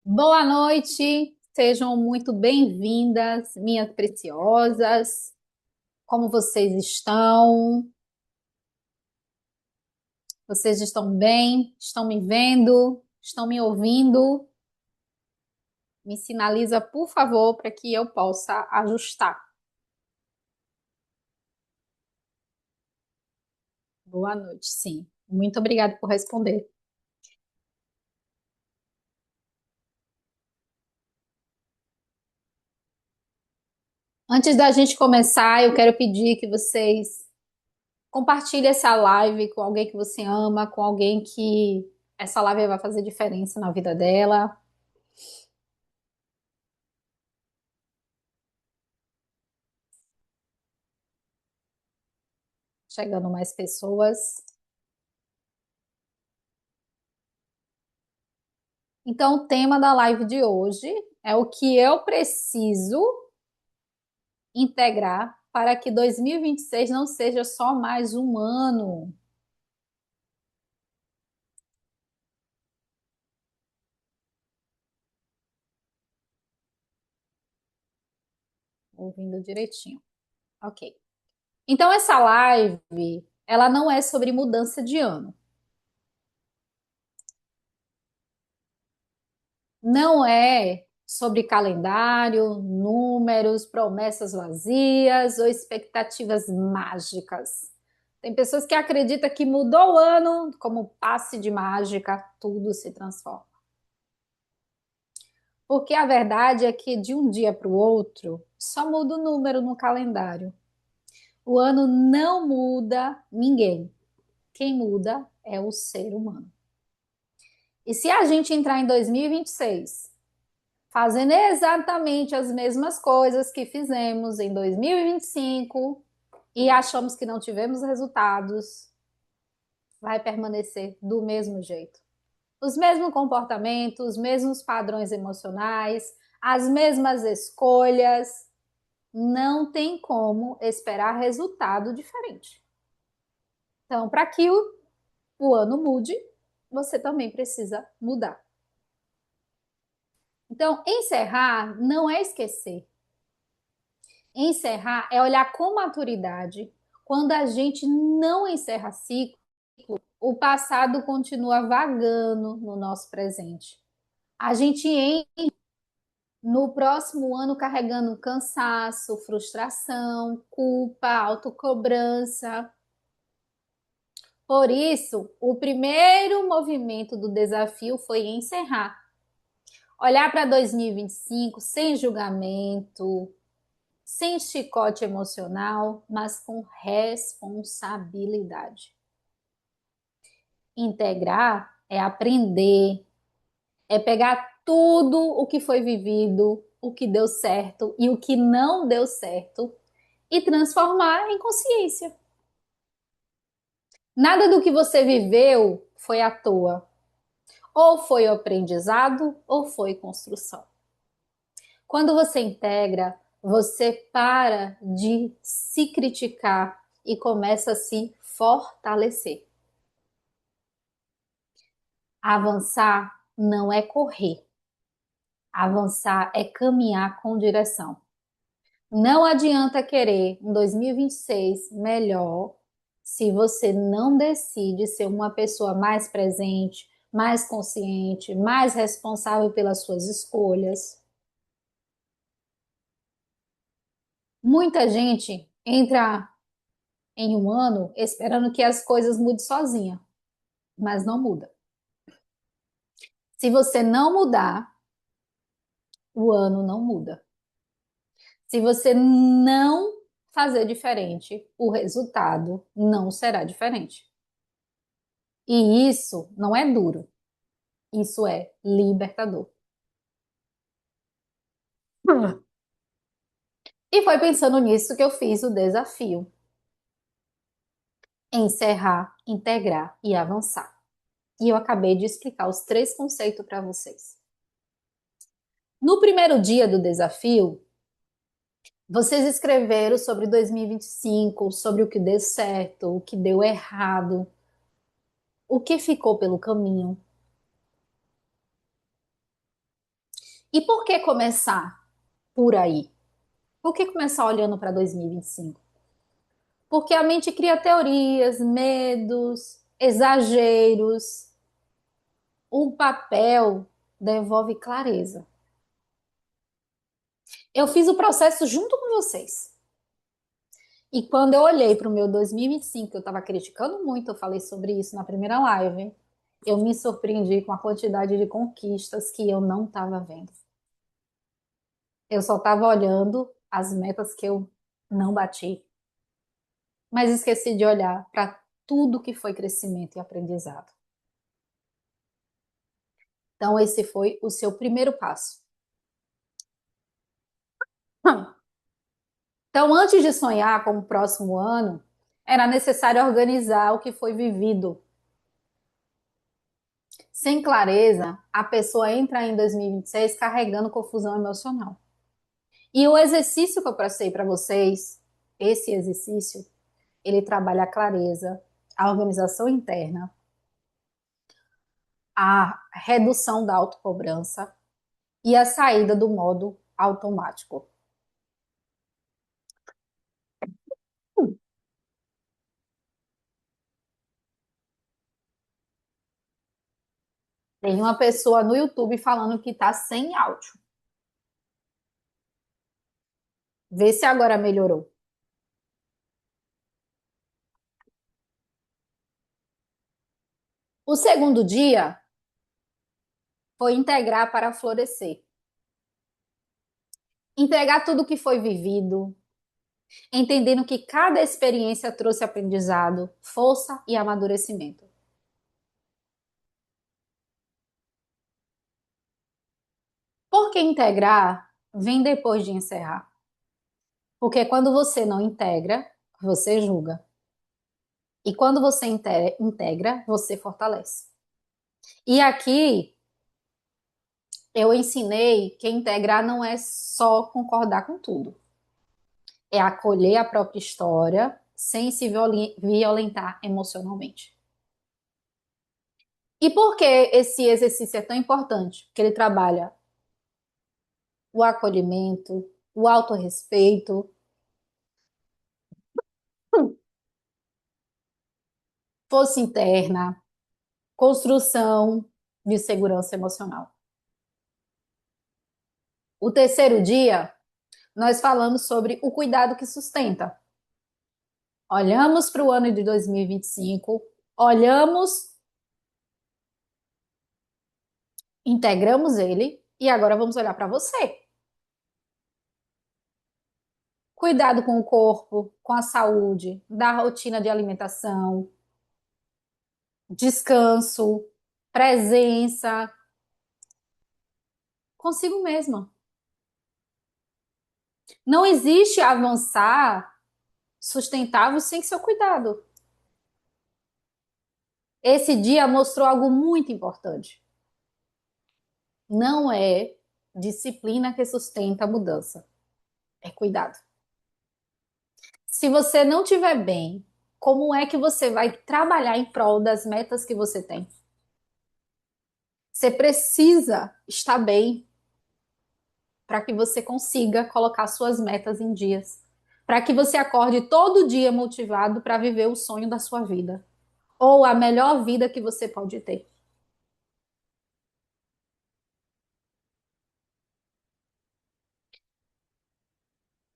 Boa noite, sejam muito bem-vindas, minhas preciosas. Como vocês estão? Vocês estão bem? Estão me vendo? Estão me ouvindo? Me sinaliza, por favor, para que eu possa ajustar. Boa noite, sim. Muito obrigada por responder. Antes da gente começar, eu quero pedir que vocês compartilhem essa live com alguém que você ama, com alguém que essa live vai fazer diferença na vida dela. Chegando mais pessoas. Então, o tema da live de hoje é o que eu preciso integrar para que 2026 não seja só mais um ano. Ouvindo direitinho. Ok. Então, essa live, ela não é sobre mudança de ano. Não é sobre calendário, números, promessas vazias ou expectativas mágicas. Tem pessoas que acreditam que mudou o ano, como passe de mágica, tudo se transforma. Porque a verdade é que de um dia para o outro só muda o número no calendário. O ano não muda ninguém. Quem muda é o ser humano. E se a gente entrar em 2026 fazendo exatamente as mesmas coisas que fizemos em 2025 e achamos que não tivemos resultados, vai permanecer do mesmo jeito. Os mesmos comportamentos, os mesmos padrões emocionais, as mesmas escolhas, não tem como esperar resultado diferente. Então, para que o ano mude, você também precisa mudar. Então, encerrar não é esquecer. Encerrar é olhar com maturidade. Quando a gente não encerra ciclo, o passado continua vagando no nosso presente. A gente entra no próximo ano carregando cansaço, frustração, culpa, autocobrança. Por isso, o primeiro movimento do desafio foi encerrar. Olhar para 2025 sem julgamento, sem chicote emocional, mas com responsabilidade. Integrar é aprender, é pegar tudo o que foi vivido, o que deu certo e o que não deu certo e transformar em consciência. Nada do que você viveu foi à toa. Ou foi aprendizado ou foi construção. Quando você integra, você para de se criticar e começa a se fortalecer. Avançar não é correr. Avançar é caminhar com direção. Não adianta querer um 2026 melhor se você não decide ser uma pessoa mais presente, mais consciente, mais responsável pelas suas escolhas. Muita gente entra em um ano esperando que as coisas mudem sozinha, mas não muda. Se você não mudar, o ano não muda. Se você não fazer diferente, o resultado não será diferente. E isso não é duro, isso é libertador. E foi pensando nisso que eu fiz o desafio: encerrar, integrar e avançar. E eu acabei de explicar os três conceitos para vocês. No primeiro dia do desafio, vocês escreveram sobre 2025, sobre o que deu certo, o que deu errado, o que ficou pelo caminho. E por que começar por aí? Por que começar olhando para 2025? Porque a mente cria teorias, medos, exageros. O papel devolve clareza. Eu fiz o processo junto com vocês. E quando eu olhei para o meu 2025, que eu estava criticando muito, eu falei sobre isso na primeira live, eu me surpreendi com a quantidade de conquistas que eu não estava vendo. Eu só estava olhando as metas que eu não bati, mas esqueci de olhar para tudo que foi crescimento e aprendizado. Então, esse foi o seu primeiro passo. Então, antes de sonhar com o próximo ano, era necessário organizar o que foi vivido. Sem clareza, a pessoa entra em 2026 carregando confusão emocional. E o exercício que eu passei para vocês, esse exercício, ele trabalha a clareza, a organização interna, a redução da autocobrança e a saída do modo automático. Tem uma pessoa no YouTube falando que está sem áudio. Vê se agora melhorou. O segundo dia foi integrar para florescer. Entregar tudo o que foi vivido, entendendo que cada experiência trouxe aprendizado, força e amadurecimento. Porque integrar vem depois de encerrar. Porque quando você não integra, você julga. E quando você integra, você fortalece. E aqui eu ensinei que integrar não é só concordar com tudo. É acolher a própria história sem se violentar emocionalmente. E por que esse exercício é tão importante? Porque ele trabalha o acolhimento, o autorrespeito, força interna, construção de segurança emocional. O terceiro dia, nós falamos sobre o cuidado que sustenta. Olhamos para o ano de 2025, olhamos, integramos ele e agora vamos olhar para você. Cuidado com o corpo, com a saúde, da rotina de alimentação, descanso, presença, consigo mesma. Não existe avançar sustentável sem seu cuidado. Esse dia mostrou algo muito importante. Não é disciplina que sustenta a mudança, é cuidado. Se você não estiver bem, como é que você vai trabalhar em prol das metas que você tem? Você precisa estar bem para que você consiga colocar suas metas em dias, para que você acorde todo dia motivado para viver o sonho da sua vida, ou a melhor vida que você pode ter.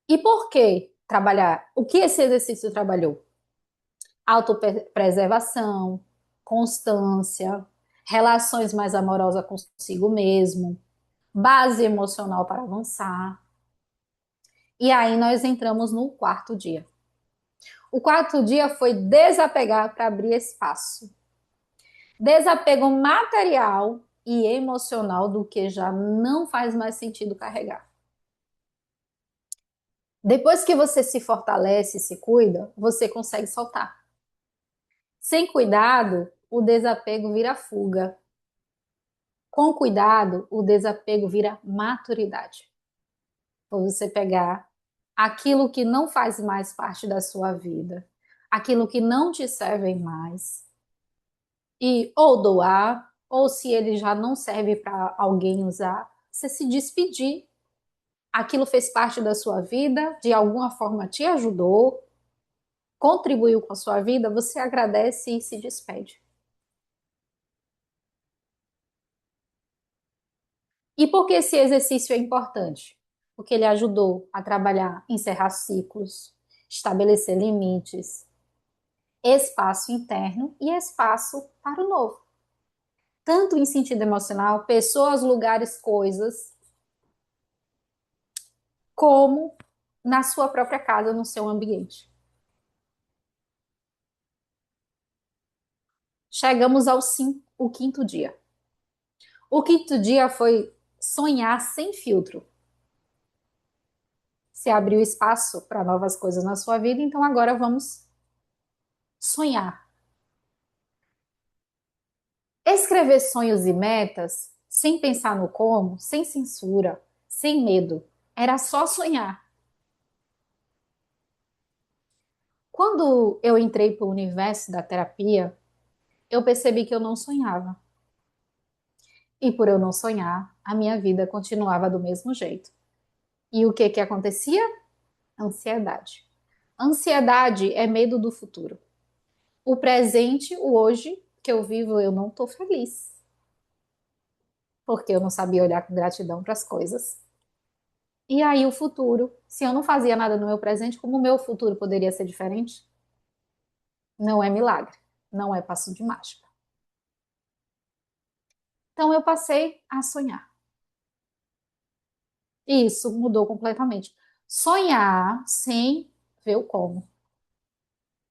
E por que trabalhar? O que esse exercício trabalhou? Autopreservação, constância, relações mais amorosas consigo mesmo, base emocional para avançar. E aí nós entramos no quarto dia. O quarto dia foi desapegar para abrir espaço. Desapego material e emocional do que já não faz mais sentido carregar. Depois que você se fortalece e se cuida, você consegue soltar. Sem cuidado, o desapego vira fuga. Com cuidado, o desapego vira maturidade. Para você pegar aquilo que não faz mais parte da sua vida, aquilo que não te serve mais, e ou doar, ou se ele já não serve para alguém usar, você se despedir. Aquilo fez parte da sua vida, de alguma forma te ajudou, contribuiu com a sua vida, você agradece e se despede. E por que esse exercício é importante? Porque ele ajudou a trabalhar, encerrar ciclos, estabelecer limites, espaço interno e espaço para o novo. Tanto em sentido emocional, pessoas, lugares, coisas, como na sua própria casa, no seu ambiente. Chegamos o quinto dia. O quinto dia foi sonhar sem filtro. Você abriu espaço para novas coisas na sua vida, então agora vamos sonhar. Escrever sonhos e metas sem pensar no como, sem censura, sem medo. Era só sonhar. Quando eu entrei para o universo da terapia, eu percebi que eu não sonhava. E por eu não sonhar, a minha vida continuava do mesmo jeito. E o que que acontecia? Ansiedade. Ansiedade é medo do futuro. O presente, o hoje que eu vivo, eu não estou feliz. Porque eu não sabia olhar com gratidão para as coisas. E aí o futuro, se eu não fazia nada no meu presente, como o meu futuro poderia ser diferente? Não é milagre, não é passo de mágica. Então eu passei a sonhar. E isso mudou completamente. Sonhar sem ver o como.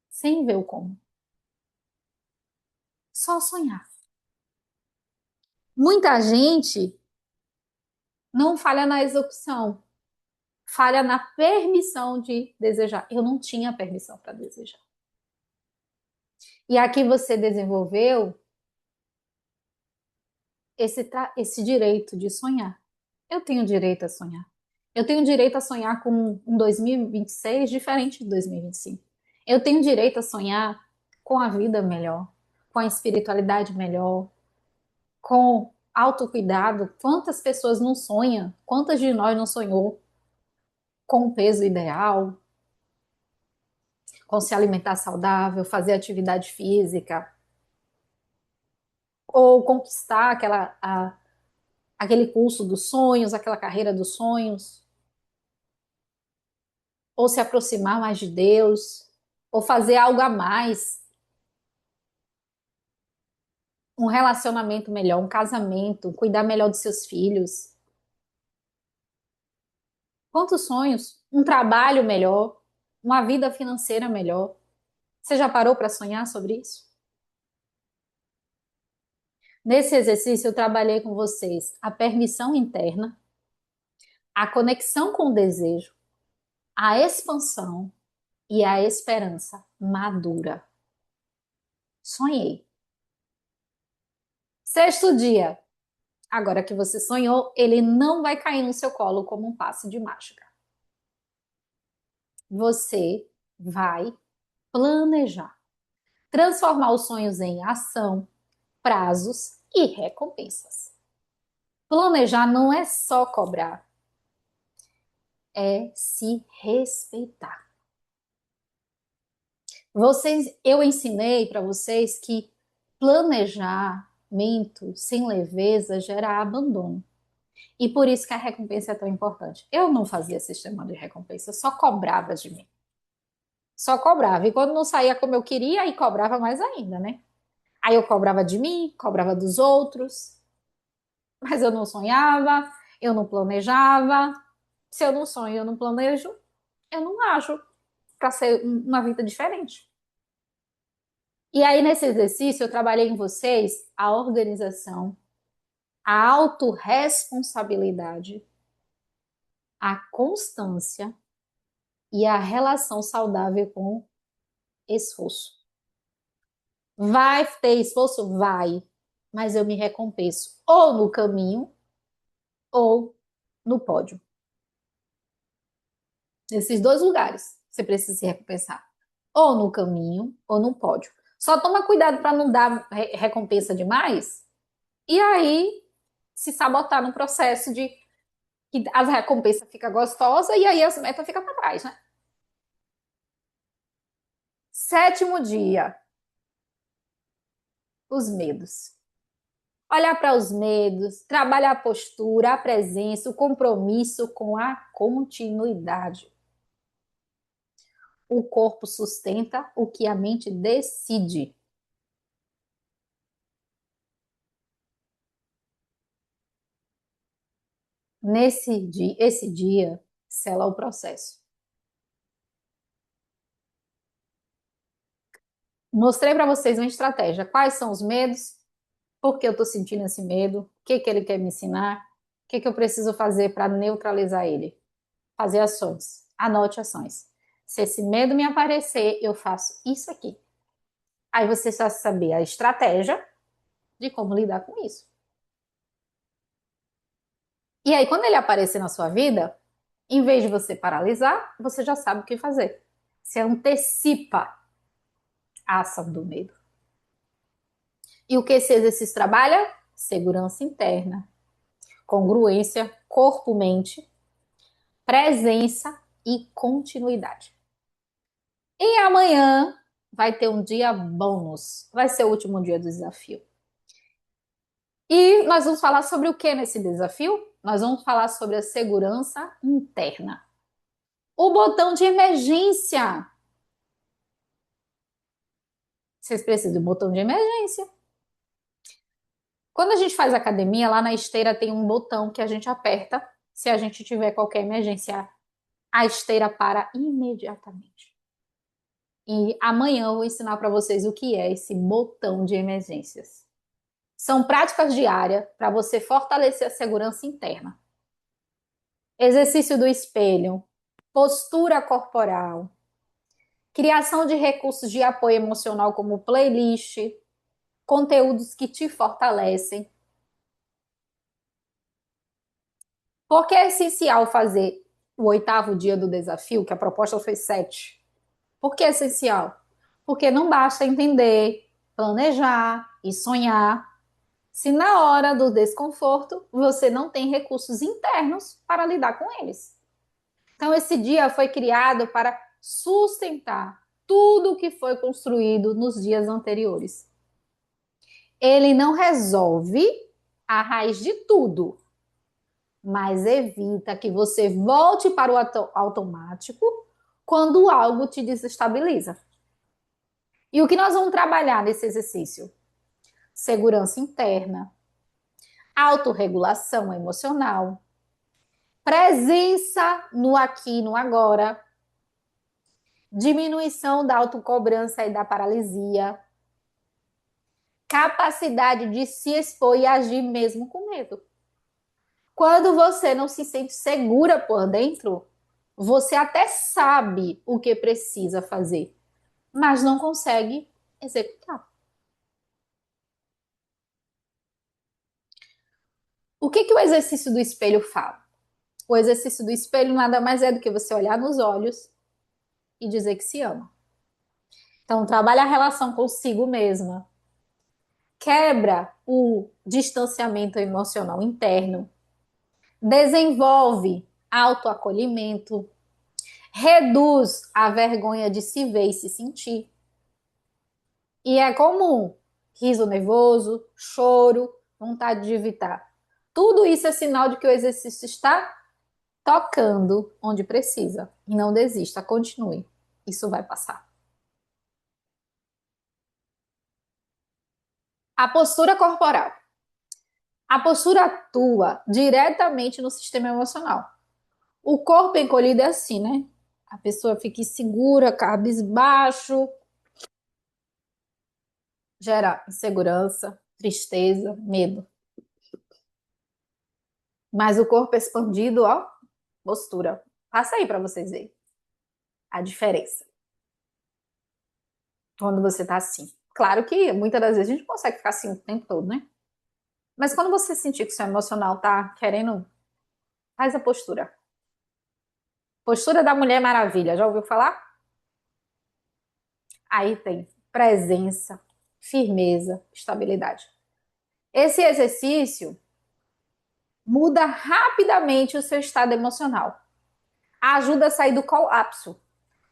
Sem ver o como. Só sonhar. Muita gente não falha na execução, falha na permissão de desejar. Eu não tinha permissão para desejar. E aqui você desenvolveu esse direito de sonhar. Eu tenho direito a sonhar. Eu tenho direito a sonhar com um 2026 diferente de 2025. Eu tenho direito a sonhar com a vida melhor, com a espiritualidade melhor, com autocuidado. Quantas pessoas não sonham? Quantas de nós não sonhou com o peso ideal, com se alimentar saudável, fazer atividade física, ou conquistar aquele curso dos sonhos, aquela carreira dos sonhos, ou se aproximar mais de Deus, ou fazer algo a mais, um relacionamento melhor, um casamento, cuidar melhor dos seus filhos. Quantos sonhos? Um trabalho melhor, uma vida financeira melhor. Você já parou para sonhar sobre isso? Nesse exercício, eu trabalhei com vocês a permissão interna, a conexão com o desejo, a expansão e a esperança madura. Sonhei. Sexto dia. Agora que você sonhou, ele não vai cair no seu colo como um passe de mágica. Você vai planejar, transformar os sonhos em ação, prazos e recompensas. Planejar não é só cobrar, é se respeitar. Eu ensinei para vocês que planejamento sem leveza gera abandono. E por isso que a recompensa é tão importante. Eu não fazia sistema de recompensa, eu só cobrava de mim. Só cobrava. E quando não saía como eu queria, aí cobrava mais ainda, né? Aí eu cobrava de mim, cobrava dos outros, mas eu não sonhava, eu não planejava. Se eu não sonho, eu não planejo, eu não ajo para ser uma vida diferente. E aí, nesse exercício, eu trabalhei em vocês a organização, a autorresponsabilidade, a constância e a relação saudável com esforço. Vai ter esforço? Vai, mas eu me recompenso ou no caminho ou no pódio. Nesses dois lugares você precisa se recompensar, ou no caminho ou no pódio. Só toma cuidado para não dar recompensa demais, e aí se sabotar no processo de que as recompensas ficam gostosas e aí as metas ficam para trás, né? Sétimo dia, os medos. Olhar para os medos, trabalhar a postura, a presença, o compromisso com a continuidade. O corpo sustenta o que a mente decide. Esse dia, sela o processo. Mostrei para vocês uma estratégia. Quais são os medos? Por que eu estou sentindo esse medo? O que, que ele quer me ensinar? O que, que eu preciso fazer para neutralizar ele? Fazer ações. Anote ações. Se esse medo me aparecer, eu faço isso aqui. Aí você só saber a estratégia de como lidar com isso. E aí, quando ele aparecer na sua vida, em vez de você paralisar, você já sabe o que fazer. Você antecipa a ação do medo. E o que esse exercício trabalha? Segurança interna, congruência, corpo-mente, presença e continuidade. E amanhã vai ter um dia bônus. Vai ser o último dia do desafio. E nós vamos falar sobre o que nesse desafio? Nós vamos falar sobre a segurança interna. O botão de emergência. Vocês precisam do botão de emergência. Quando a gente faz academia, lá na esteira tem um botão que a gente aperta. Se a gente tiver qualquer emergência, a esteira para imediatamente. E amanhã eu vou ensinar para vocês o que é esse botão de emergências. São práticas diárias para você fortalecer a segurança interna. Exercício do espelho, postura corporal, criação de recursos de apoio emocional como playlist, conteúdos que te fortalecem. Porque é essencial fazer o oitavo dia do desafio, que a proposta foi 7. Por que é essencial? Porque não basta entender, planejar e sonhar se na hora do desconforto você não tem recursos internos para lidar com eles. Então, esse dia foi criado para sustentar tudo o que foi construído nos dias anteriores. Ele não resolve a raiz de tudo, mas evita que você volte para o automático quando algo te desestabiliza. E o que nós vamos trabalhar nesse exercício? Segurança interna, autorregulação emocional, presença no aqui e no agora, diminuição da autocobrança e da paralisia, capacidade de se expor e agir mesmo com medo. Quando você não se sente segura por dentro, você até sabe o que precisa fazer, mas não consegue executar. O que, que o exercício do espelho fala? O exercício do espelho nada mais é do que você olhar nos olhos e dizer que se ama. Então, trabalha a relação consigo mesma. Quebra o distanciamento emocional interno. Desenvolve autoacolhimento. Reduz a vergonha de se ver e se sentir. E é comum riso nervoso, choro, vontade de evitar. Tudo isso é sinal de que o exercício está tocando onde precisa. E não desista, continue. Isso vai passar. A postura corporal. A postura atua diretamente no sistema emocional. O corpo encolhido é assim, né? A pessoa fica insegura, cabisbaixo, gera insegurança, tristeza, medo. Mas o corpo expandido, ó, postura. Passa aí para vocês verem a diferença quando você tá assim. Claro que muitas das vezes a gente consegue ficar assim o tempo todo, né? Mas quando você sentir que seu emocional tá querendo, faz a postura. Postura da Mulher Maravilha, já ouviu falar? Aí tem presença, firmeza, estabilidade. Esse exercício muda rapidamente o seu estado emocional, ajuda a sair do colapso,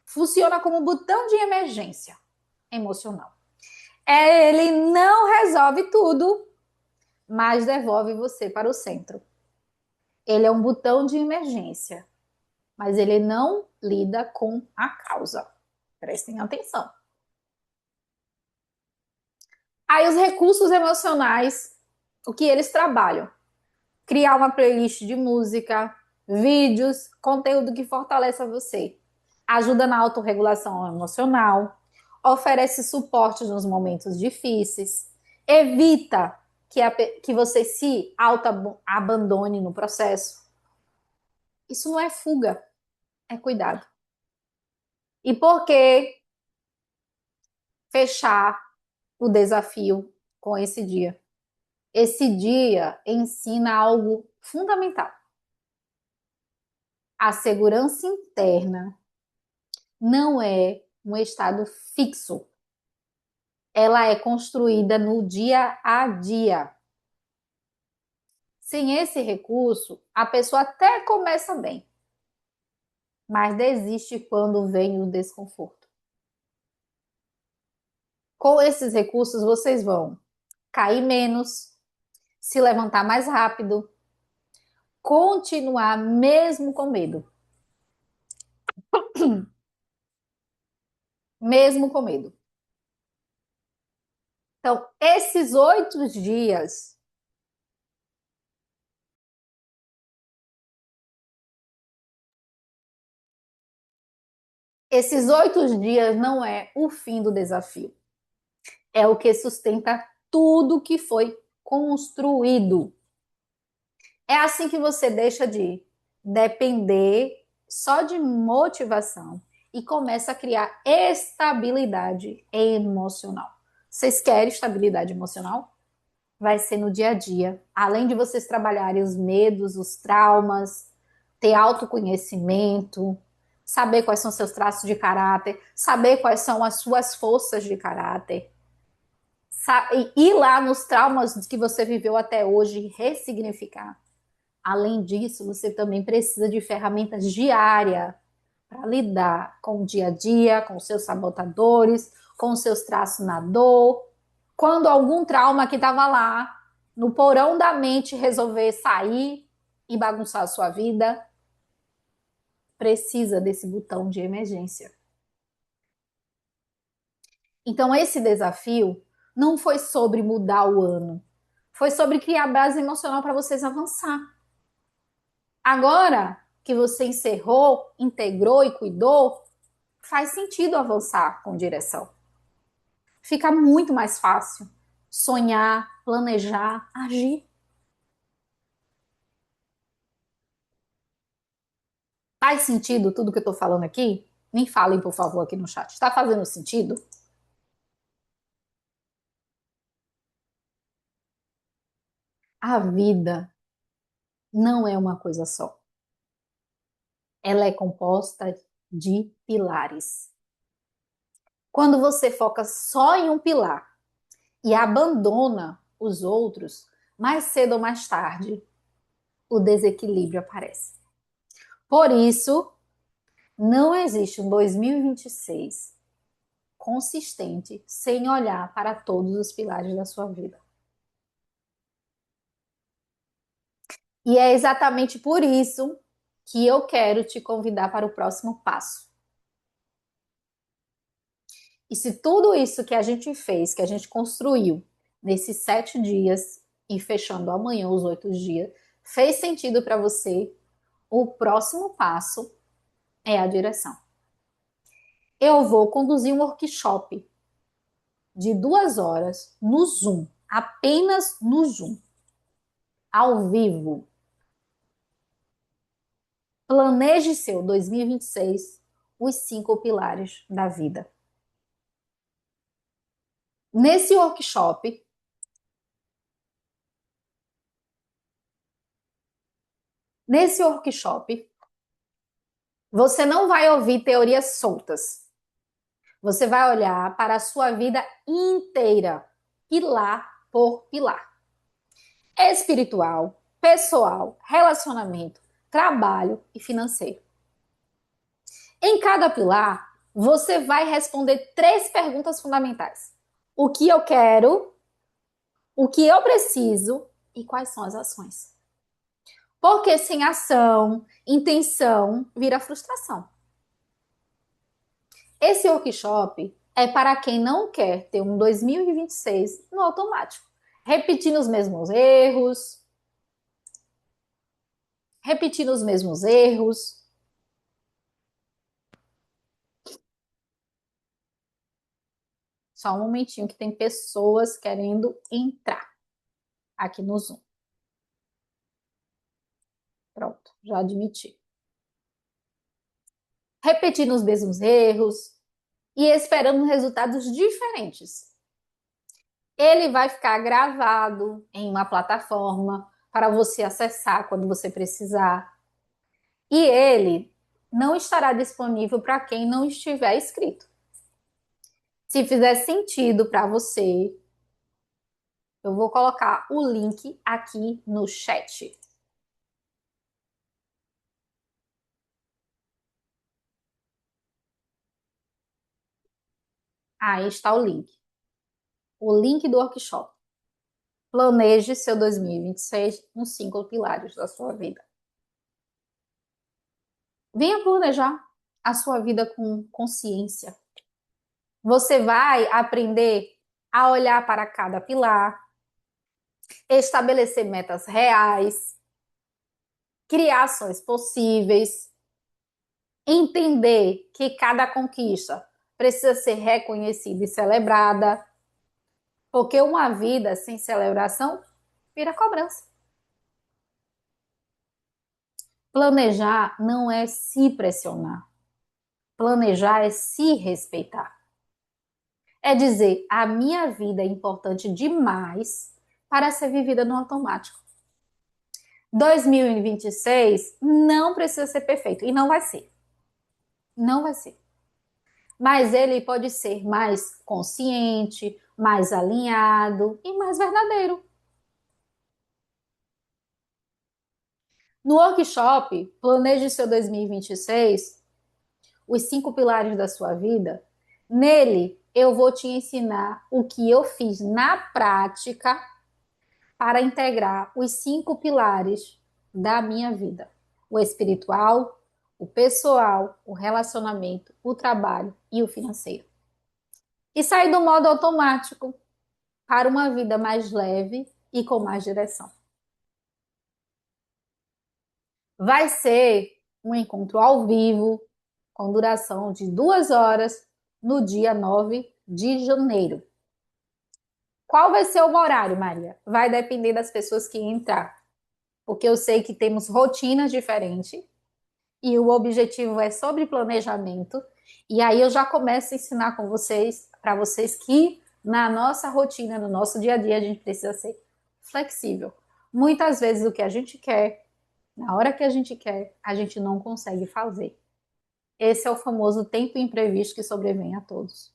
funciona como um botão de emergência emocional. Ele não resolve tudo, mas devolve você para o centro. Ele é um botão de emergência, mas ele não lida com a causa. Prestem atenção. Aí os recursos emocionais, o que eles trabalham? Criar uma playlist de música, vídeos, conteúdo que fortaleça você. Ajuda na autorregulação emocional, oferece suporte nos momentos difíceis, evita que você se auto-abandone no processo. Isso não é fuga, é cuidado. E por que fechar o desafio com esse dia? Esse dia ensina algo fundamental. A segurança interna não é um estado fixo. Ela é construída no dia a dia. Sem esse recurso, a pessoa até começa bem, mas desiste quando vem o desconforto. Com esses recursos, vocês vão cair menos, se levantar mais rápido, continuar mesmo com medo. Mesmo com medo. Então, esses 8 dias não é o fim do desafio. É o que sustenta tudo que foi construído. É assim que você deixa de depender só de motivação e começa a criar estabilidade emocional. Vocês querem estabilidade emocional? Vai ser no dia a dia. Além de vocês trabalharem os medos, os traumas, ter autoconhecimento, saber quais são seus traços de caráter, saber quais são as suas forças de caráter, e ir lá nos traumas que você viveu até hoje e ressignificar. Além disso, você também precisa de ferramentas diárias para lidar com o dia a dia, com os seus sabotadores, com os seus traços na dor. Quando algum trauma que estava lá no porão da mente resolver sair e bagunçar a sua vida, precisa desse botão de emergência. Então, esse desafio não foi sobre mudar o ano, foi sobre criar base emocional para vocês avançar. Agora que você encerrou, integrou e cuidou, faz sentido avançar com direção. Fica muito mais fácil sonhar, planejar, agir. Faz sentido tudo que eu estou falando aqui? Me falem, por favor, aqui no chat. Está fazendo sentido? A vida não é uma coisa só. Ela é composta de pilares. Quando você foca só em um pilar e abandona os outros, mais cedo ou mais tarde, o desequilíbrio aparece. Por isso, não existe um 2026 consistente sem olhar para todos os pilares da sua vida. E é exatamente por isso que eu quero te convidar para o próximo passo. E se tudo isso que a gente fez, que a gente construiu nesses 7 dias e fechando amanhã os 8 dias, fez sentido para você, o próximo passo é a direção. Eu vou conduzir um workshop de 2 horas no Zoom, apenas no Zoom, ao vivo. Planeje seu 2026, os 5 pilares da vida. Nesse workshop, nesse workshop, você não vai ouvir teorias soltas. Você vai olhar para a sua vida inteira, pilar por pilar. Espiritual, pessoal, relacionamento, trabalho e financeiro. Em cada pilar, você vai responder 3 perguntas fundamentais: o que eu quero, o que eu preciso e quais são as ações. Porque sem ação, intenção, vira frustração. Esse workshop é para quem não quer ter um 2026 no automático, repetindo os mesmos erros, repetindo os mesmos erros. Só um momentinho que tem pessoas querendo entrar aqui no Zoom. Pronto, já admiti. Repetindo os mesmos erros e esperando resultados diferentes. Ele vai ficar gravado em uma plataforma para você acessar quando você precisar. E ele não estará disponível para quem não estiver inscrito. Se fizer sentido para você, eu vou colocar o link aqui no chat. Aí está o link. O link do workshop. Planeje seu 2026 nos 5 pilares da sua vida. Venha planejar a sua vida com consciência. Você vai aprender a olhar para cada pilar, estabelecer metas reais, criar ações possíveis, entender que cada conquista precisa ser reconhecida e celebrada, porque uma vida sem celebração vira cobrança. Planejar não é se pressionar. Planejar é se respeitar. É dizer, a minha vida é importante demais para ser vivida no automático. 2026 não precisa ser perfeito e não vai ser. Não vai ser. Mas ele pode ser mais consciente, mais alinhado e mais verdadeiro. No workshop Planeje seu 2026, os 5 pilares da sua vida, nele eu vou te ensinar o que eu fiz na prática para integrar os 5 pilares da minha vida: o espiritual, o pessoal, o relacionamento, o trabalho e o financeiro. E sair do modo automático para uma vida mais leve e com mais direção. Vai ser um encontro ao vivo, com duração de 2 horas, no dia 9 de janeiro. Qual vai ser o horário, Maria? Vai depender das pessoas que entrar, porque eu sei que temos rotinas diferentes e o objetivo é sobre planejamento. E aí eu já começo a ensinar com vocês, para vocês que na nossa rotina, no nosso dia a dia, a gente precisa ser flexível. Muitas vezes o que a gente quer, na hora que a gente não consegue fazer. Esse é o famoso tempo imprevisto que sobrevém a todos.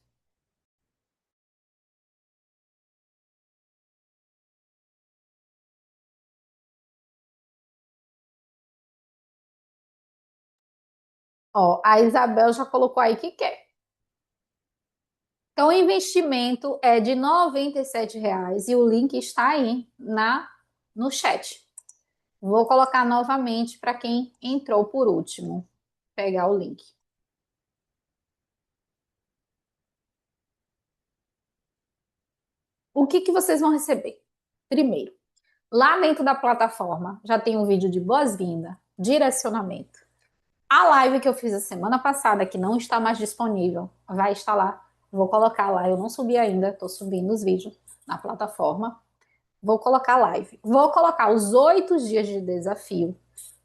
Ó, a Isabel já colocou aí que quer. Então, o investimento é de R$ 97 e o link está aí no chat. Vou colocar novamente para quem entrou por último. Pegar o link. O que vocês vão receber? Primeiro, lá dentro da plataforma já tem um vídeo de boas-vindas, direcionamento. A live que eu fiz a semana passada, que não está mais disponível, vai estar lá. Vou colocar lá, eu não subi ainda, estou subindo os vídeos na plataforma. Vou colocar live. Vou colocar os 8 dias de desafio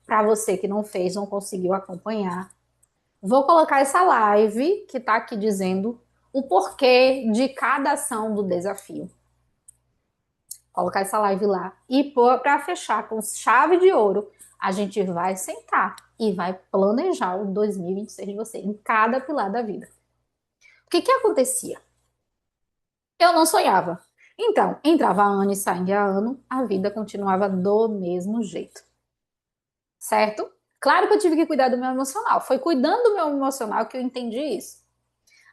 para você que não fez, não conseguiu acompanhar. Vou colocar essa live que está aqui dizendo o porquê de cada ação do desafio. Colocar essa live lá. E para fechar com chave de ouro, a gente vai sentar e vai planejar o 2026 de você em cada pilar da vida. O que acontecia? Eu não sonhava. Então, entrava ano e saía ano, a vida continuava do mesmo jeito, certo? Claro que eu tive que cuidar do meu emocional. Foi cuidando do meu emocional que eu entendi isso.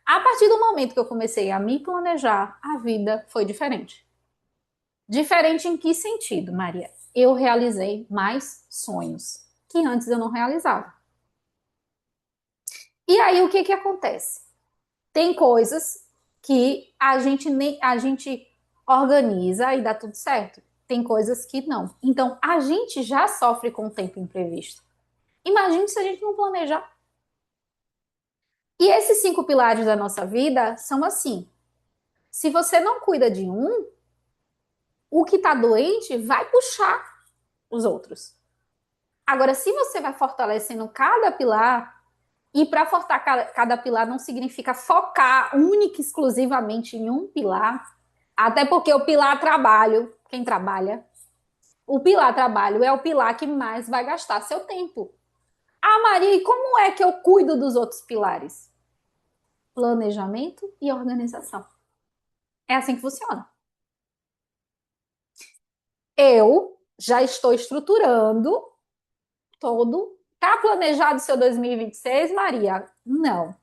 A partir do momento que eu comecei a me planejar, a vida foi diferente. Diferente em que sentido, Maria? Eu realizei mais sonhos que antes eu não realizava. E aí o que que acontece? Tem coisas que a gente organiza e dá tudo certo. Tem coisas que não. Então a gente já sofre com o tempo imprevisto. Imagine se a gente não planejar. E esses 5 pilares da nossa vida são assim: se você não cuida de um, o que está doente vai puxar os outros. Agora, se você vai fortalecendo cada pilar, e para fortar cada pilar não significa focar única e exclusivamente em um pilar, até porque o pilar trabalho, quem trabalha, o pilar trabalho é o pilar que mais vai gastar seu tempo. Ah, Maria, e como é que eu cuido dos outros pilares? Planejamento e organização. É assim que funciona. Eu já estou estruturando todo. Tá planejado seu 2026, Maria? Não.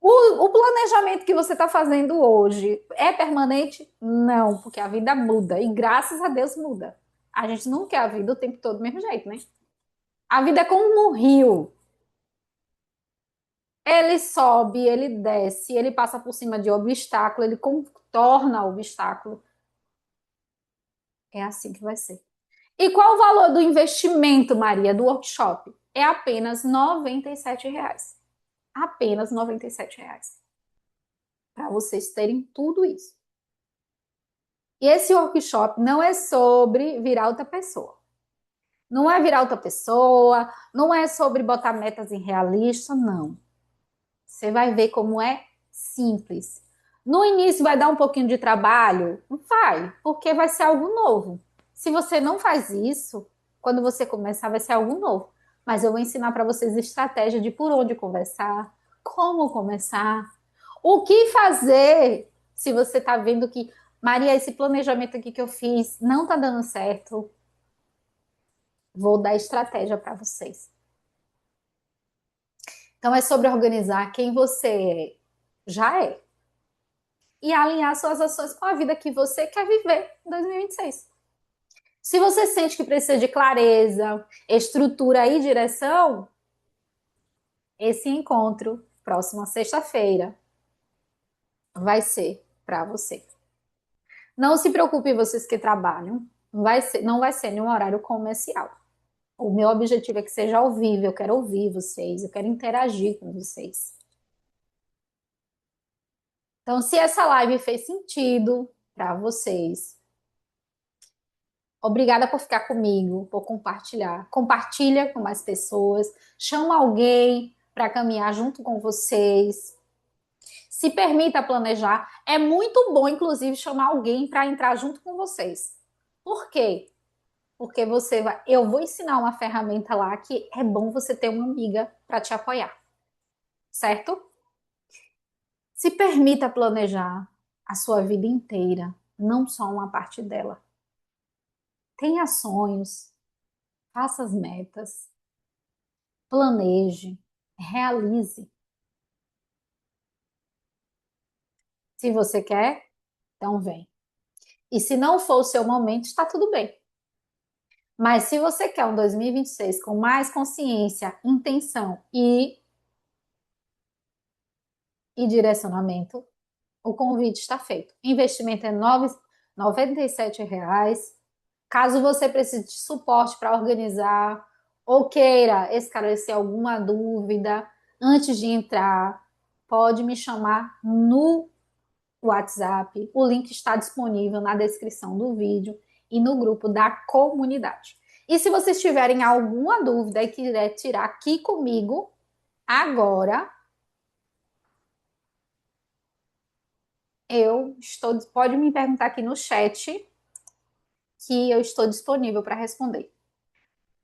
O planejamento que você está fazendo hoje é permanente? Não, porque a vida muda e graças a Deus muda. A gente não quer a vida o tempo todo do mesmo jeito, né? A vida é como um rio. Ele sobe, ele desce, ele passa por cima de obstáculo, ele contorna o obstáculo. É assim que vai ser. E qual o valor do investimento, Maria, do workshop? É apenas R$ 97. Apenas R$ 97. Para vocês terem tudo isso. E esse workshop não é sobre virar outra pessoa. Não é virar outra pessoa, não é sobre botar metas irrealistas, não. Você vai ver como é simples. No início vai dar um pouquinho de trabalho? Vai, porque vai ser algo novo. Se você não faz isso, quando você começar vai ser algo novo. Mas eu vou ensinar para vocês estratégia de por onde conversar, como começar, o que fazer se você está vendo que, Maria, esse planejamento aqui que eu fiz não está dando certo. Vou dar estratégia para vocês. Então é sobre organizar quem você já é e alinhar suas ações com a vida que você quer viver em 2026. Se você sente que precisa de clareza, estrutura e direção, esse encontro, próxima sexta-feira, vai ser para você. Não se preocupe, vocês que trabalham, não vai ser nenhum horário comercial. O meu objetivo é que seja ao vivo, eu quero ouvir vocês, eu quero interagir com vocês. Então, se essa live fez sentido para vocês, obrigada por ficar comigo, por compartilhar. Compartilha com mais pessoas, chama alguém para caminhar junto com vocês. Se permita planejar. É muito bom, inclusive, chamar alguém para entrar junto com vocês. Por quê? Porque eu vou ensinar uma ferramenta lá que é bom você ter uma amiga para te apoiar, certo? Se permita planejar a sua vida inteira, não só uma parte dela. Tenha sonhos, faça as metas, planeje, realize. Se você quer, então vem. E se não for o seu momento, está tudo bem. Mas se você quer um 2026 com mais consciência, intenção e direcionamento, o convite está feito. Investimento é R$ 97. Caso você precise de suporte para organizar ou queira esclarecer alguma dúvida antes de entrar, pode me chamar no WhatsApp. O link está disponível na descrição do vídeo e no grupo da comunidade. E se vocês tiverem alguma dúvida e quiser tirar aqui comigo agora, pode me perguntar aqui no chat que eu estou disponível para responder.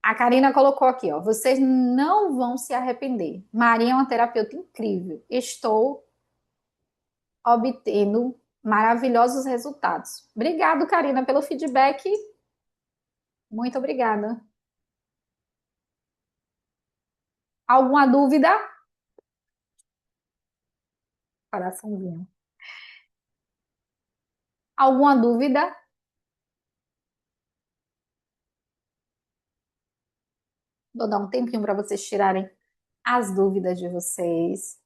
A Karina colocou aqui, ó, vocês não vão se arrepender. Maria é uma terapeuta incrível. Estou obtendo Maravilhosos resultados. Obrigado, Karina, pelo feedback. Muito obrigada. Alguma dúvida? Coraçãozinho. Alguma dúvida? Vou dar um tempinho para vocês tirarem as dúvidas de vocês.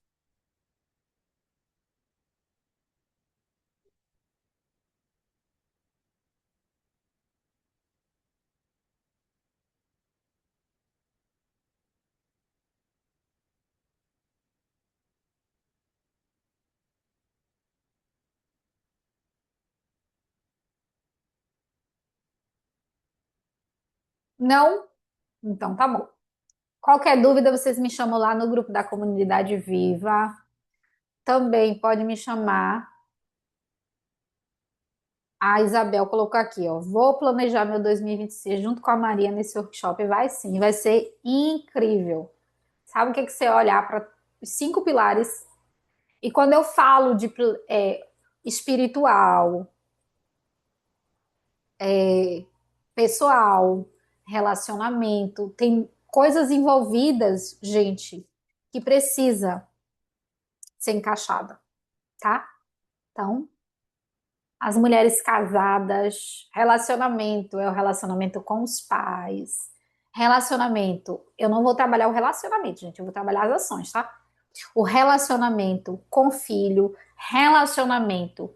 Não? Então tá bom. Qualquer dúvida, vocês me chamam lá no grupo da Comunidade Viva. Também pode me chamar. A Isabel colocou aqui, ó. Vou planejar meu 2026 junto com a Maria nesse workshop. Vai sim, vai ser incrível. Sabe o que é que você olhar para os cinco pilares? E quando eu falo de espiritual, pessoal, relacionamento, tem coisas envolvidas, gente, que precisa ser encaixada, tá? Então, as mulheres casadas, relacionamento é o relacionamento com os pais. Relacionamento, eu não vou trabalhar o relacionamento, gente, eu vou trabalhar as ações, tá? O relacionamento com filho, relacionamento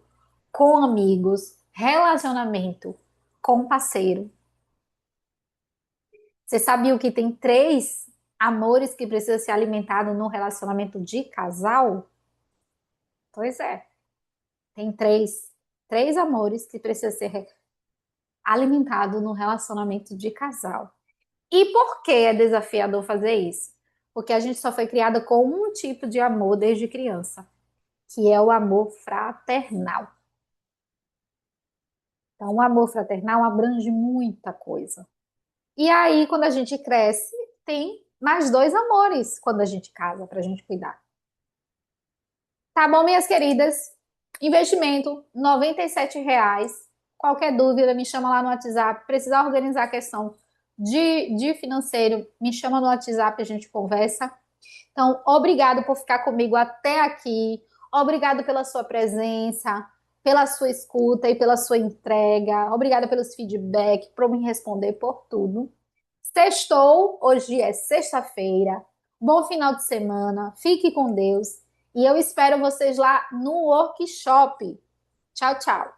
com amigos, relacionamento com parceiro. Você sabia que tem três amores que precisam ser alimentados no relacionamento de casal? Pois é, tem três amores que precisam ser alimentados no relacionamento de casal. E por que é desafiador fazer isso? Porque a gente só foi criada com um tipo de amor desde criança, que é o amor fraternal. Então, o amor fraternal abrange muita coisa. E aí, quando a gente cresce, tem mais dois amores quando a gente casa para a gente cuidar. Tá bom, minhas queridas? Investimento, R$ 97. Qualquer dúvida, me chama lá no WhatsApp. Precisar organizar a questão de financeiro, me chama no WhatsApp, a gente conversa. Então, obrigado por ficar comigo até aqui. Obrigado pela sua presença, pela sua escuta e pela sua entrega. Obrigada pelos feedback, por me responder por tudo. Sextou, hoje é sexta-feira. Bom final de semana. Fique com Deus. E eu espero vocês lá no workshop. Tchau, tchau.